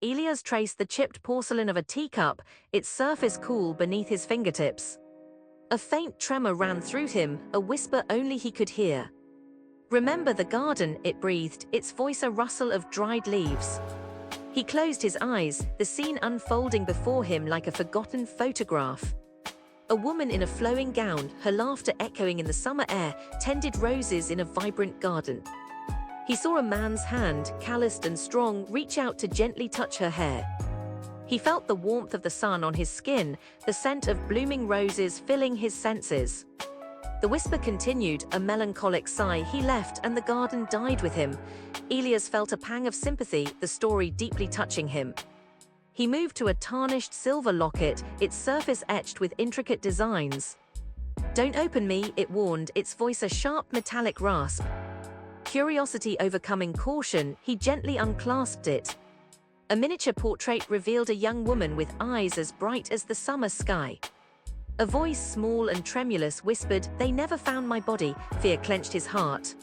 Elias traced the chipped porcelain of a teacup, its surface cool beneath his fingertips. A faint tremor ran through him, a whisper only he could hear. "Remember the garden," it breathed, its voice a rustle of dried leaves. He closed his eyes, the scene unfolding before him like a forgotten photograph. A woman in a flowing gown, her laughter echoing in the summer air, tended roses in a vibrant garden. He saw a man's hand, calloused and strong, reach out to gently touch her hair. He felt the warmth of the sun on his skin, the scent of blooming roses filling his senses. The whisper continued, a melancholic sigh. He left, and the garden died with him. Elias felt a pang of sympathy, the story deeply touching him. He moved to a tarnished silver locket, its surface etched with intricate designs. "Don't open me," it warned, its voice a sharp metallic rasp. Curiosity overcoming caution, he gently unclasped it. A miniature portrait revealed a young woman with eyes as bright as the summer sky. A voice, small and tremulous, whispered, "They never found my body." Fear clenched his heart.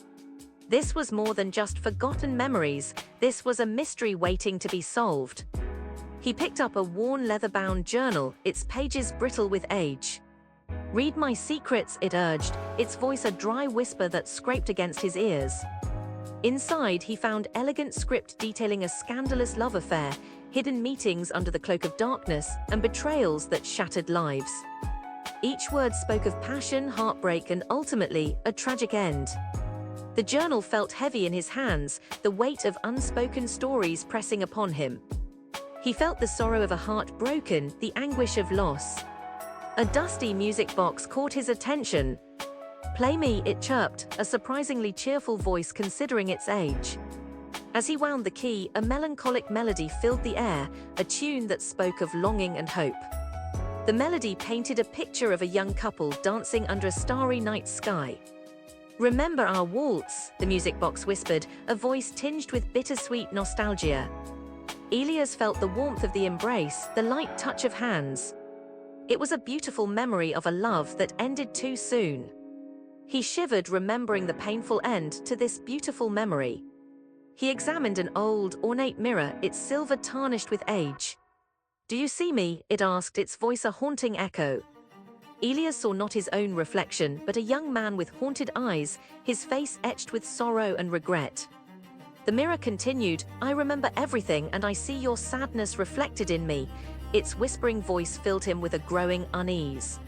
This was more than just forgotten memories, this was a mystery waiting to be solved. He picked up a worn leather-bound journal, its pages brittle with age. "Read my secrets," it urged, its voice a dry whisper that scraped against his ears. Inside, he found elegant script detailing a scandalous love affair, hidden meetings under the cloak of darkness, and betrayals that shattered lives. Each word spoke of passion, heartbreak, and ultimately, a tragic end. The journal felt heavy in his hands, the weight of unspoken stories pressing upon him. He felt the sorrow of a heart broken, the anguish of loss. A dusty music box caught his attention. "Play me," it chirped, a surprisingly cheerful voice considering its age. As he wound the key, a melancholic melody filled the air, a tune that spoke of longing and hope. The melody painted a picture of a young couple dancing under a starry night sky. "Remember our waltz," the music box whispered, a voice tinged with bittersweet nostalgia. Elias felt the warmth of the embrace, the light touch of hands. It was a beautiful memory of a love that ended too soon. He shivered, remembering the painful end to this beautiful memory. He examined an old, ornate mirror, its silver tarnished with age. "Do you see me?" it asked, its voice a haunting echo. Elias saw not his own reflection, but a young man with haunted eyes, his face etched with sorrow and regret. The mirror continued, "I remember everything, and I see your sadness reflected in me." Its whispering voice filled him with a growing unease.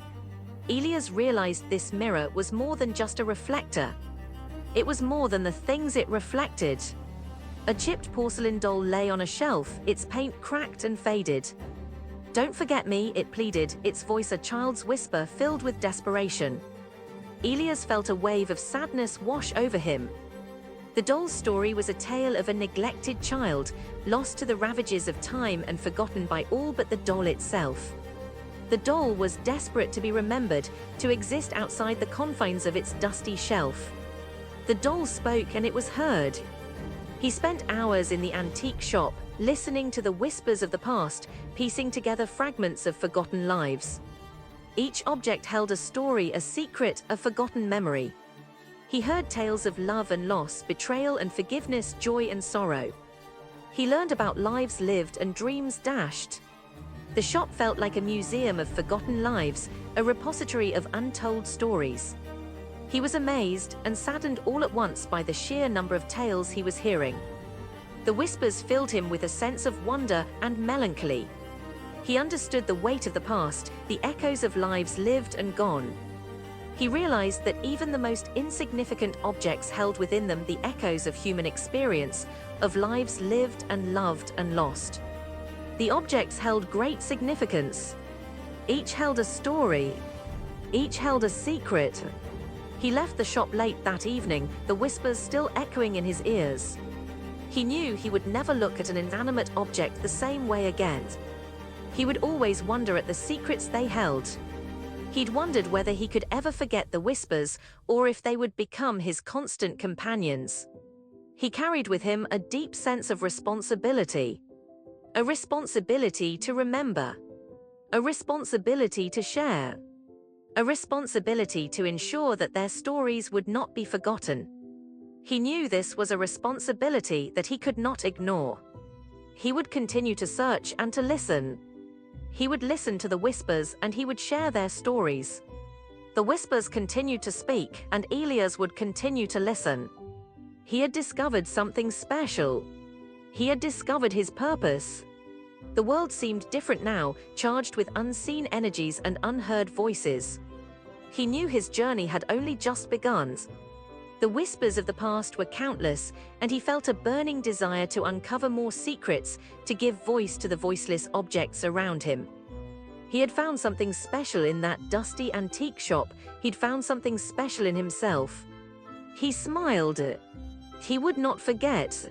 Elias realized this mirror was more than just a reflector. It was more than the things it reflected. A chipped porcelain doll lay on a shelf, its paint cracked and faded. "Don't forget me," it pleaded, its voice a child's whisper filled with desperation. Elias felt a wave of sadness wash over him. The doll's story was a tale of a neglected child, lost to the ravages of time and forgotten by all but the doll itself. The doll was desperate to be remembered, to exist outside the confines of its dusty shelf. The doll spoke, and it was heard. He spent hours in the antique shop, listening to the whispers of the past, piecing together fragments of forgotten lives. Each object held a story, a secret, a forgotten memory. He heard tales of love and loss, betrayal and forgiveness, joy and sorrow. He learned about lives lived and dreams dashed. The shop felt like a museum of forgotten lives, a repository of untold stories. He was amazed and saddened all at once by the sheer number of tales he was hearing. The whispers filled him with a sense of wonder and melancholy. He understood the weight of the past, the echoes of lives lived and gone. He realized that even the most insignificant objects held within them the echoes of human experience, of lives lived and loved and lost. The objects held great significance. Each held a story. Each held a secret. He left the shop late that evening, the whispers still echoing in his ears. He knew he would never look at an inanimate object the same way again. He would always wonder at the secrets they held. He'd wondered whether he could ever forget the whispers, or if they would become his constant companions. He carried with him a deep sense of responsibility. A responsibility to remember. A responsibility to share. A responsibility to ensure that their stories would not be forgotten. He knew this was a responsibility that he could not ignore. He would continue to search and to listen. He would listen to the whispers and he would share their stories. The whispers continued to speak and Elias would continue to listen. He had discovered something special. He had discovered his purpose. The world seemed different now, charged with unseen energies and unheard voices. He knew his journey had only just begun. The whispers of the past were countless, and he felt a burning desire to uncover more secrets, to give voice to the voiceless objects around him. He had found something special in that dusty antique shop. He'd found something special in himself. He smiled. He would not forget.